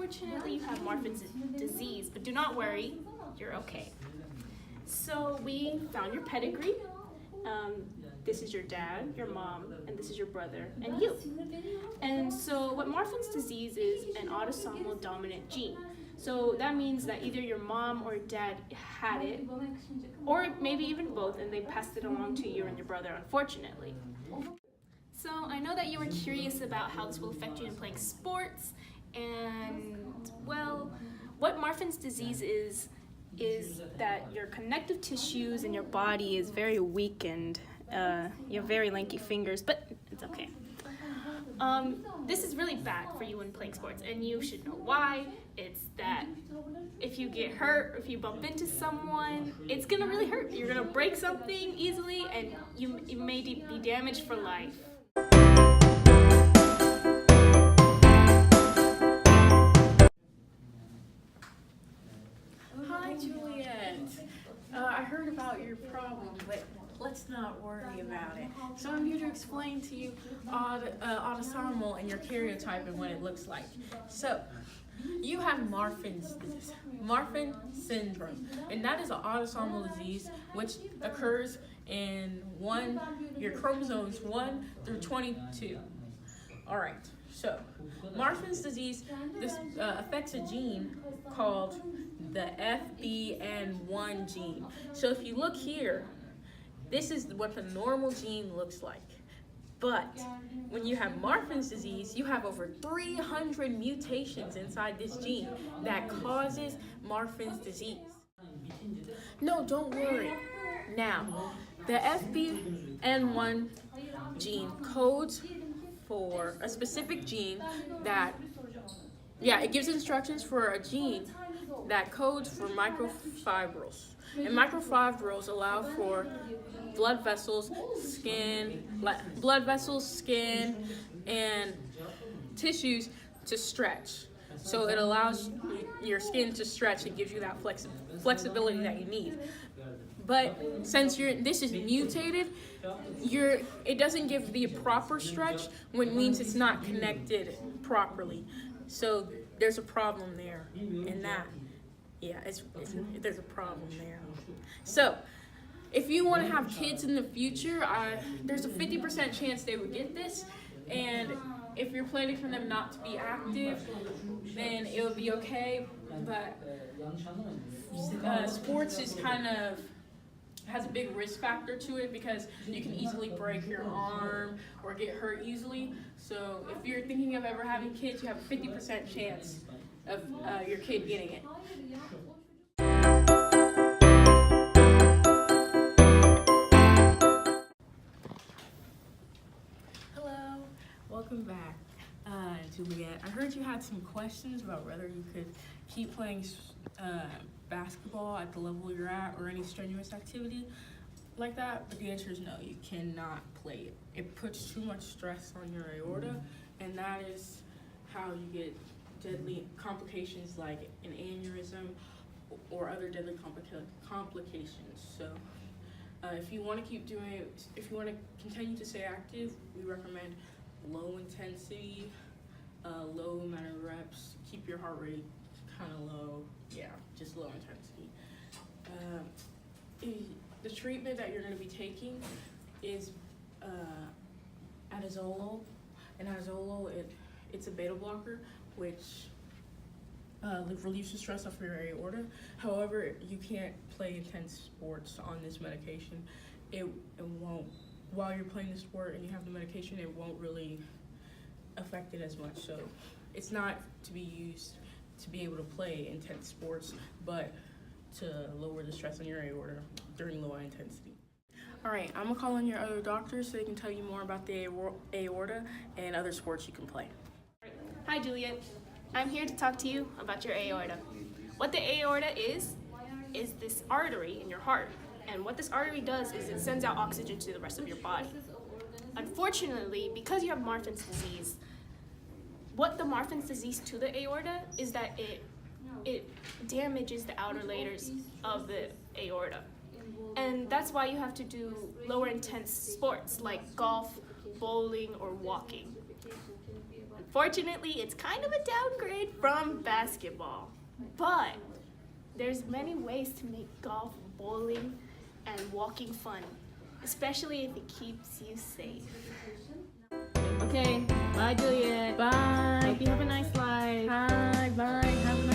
unfortunately, you have Marfan's disease, but do not worry, you're okay. So we found your pedigree. This is your dad, your mom, and this is your brother, and you. And so what Marfan's disease is an autosomal dominant gene. So that means that either your mom or dad had it, or maybe even both, and they passed it along to you and your brother, unfortunately. So I know that you were curious about how this will affect you in playing sports, and well, what Marfan's disease is that your connective tissues in your body is very weakened. You have very lanky fingers, but it's okay. This is really bad for you when playing sports, and you should know why. It's that if you get hurt, if you bump into someone, it's gonna really hurt. You're gonna break something easily, and you may be damaged for life. Hi, Juliette. I heard about your problem, but let's not worry about it. So I'm here to explain to you autosomal and your karyotype and what it looks like. So you have Marfan syndrome, and that is an autosomal disease which occurs in your chromosomes 1 through 22. All right. So Marfan's disease affects a gene called the FBN1 gene. So if you look here, this is what the normal gene looks like. But when you have Marfan's disease, you have over 300 mutations inside this gene that causes Marfan's disease. No, don't worry. Now, the FBN1 gene codes for a specific gene that, it gives instructions for a gene that codes for microfibrils. And microfibrils allow for blood vessels, skin, and tissues to stretch. So it allows your skin to stretch. It gives you that flexibility that you need. But since this is mutated, it doesn't give the proper stretch, which means it's not connected properly. So there's a problem there in that. Yeah, there's a problem there. So if you want to have kids in the future, there's a 50% chance they would get this. And if you're planning for them not to be active, then it would be okay. But sports is has a big risk factor to it because you can easily break your arm or get hurt easily. So if you're thinking of ever having kids, you have a 50% chance of your kid getting it. Hello, welcome back. Juliette, I heard you had some questions about whether you could keep playing basketball at the level you're at or any strenuous activity like that, but the answer is no, you cannot play it. It puts too much stress on your aorta, and that is how you get deadly complications like an aneurysm or other deadly complications. So if you want to keep doing it, if you want to continue to stay active, we recommend low intensity, low amount of reps, keep your heart rate kind of low, just low intensity. The treatment that you're going to be taking is adazolam, and adazolam, it's a beta blocker, which relieves the stress off your aorta. However, you can't play intense sports on this medication. It won't, while you're playing the sport and you have the medication, it won't really affect it as much. So it's not to be used to be able to play intense sports, but to lower the stress on your aorta during low intensity. All right, I'm gonna call on your other doctors so they can tell you more about the aorta and other sports you can play. Hi, Juliette. I'm here to talk to you about your aorta. What the aorta is this artery in your heart. And what this artery does is it sends out oxygen to the rest of your body. Unfortunately, because you have Marfan's disease, what the Marfan's disease to the aorta is that it damages the outer layers of the aorta. And that's why you have to do lower intense sports like golf, bowling, or walking. Unfortunately, it's kind of a downgrade from basketball. But there's many ways to make golf, bowling, and walking fun, especially if it keeps you safe. Okay, bye Juliette. Bye. Hope you have a nice life. Bye. Have a nice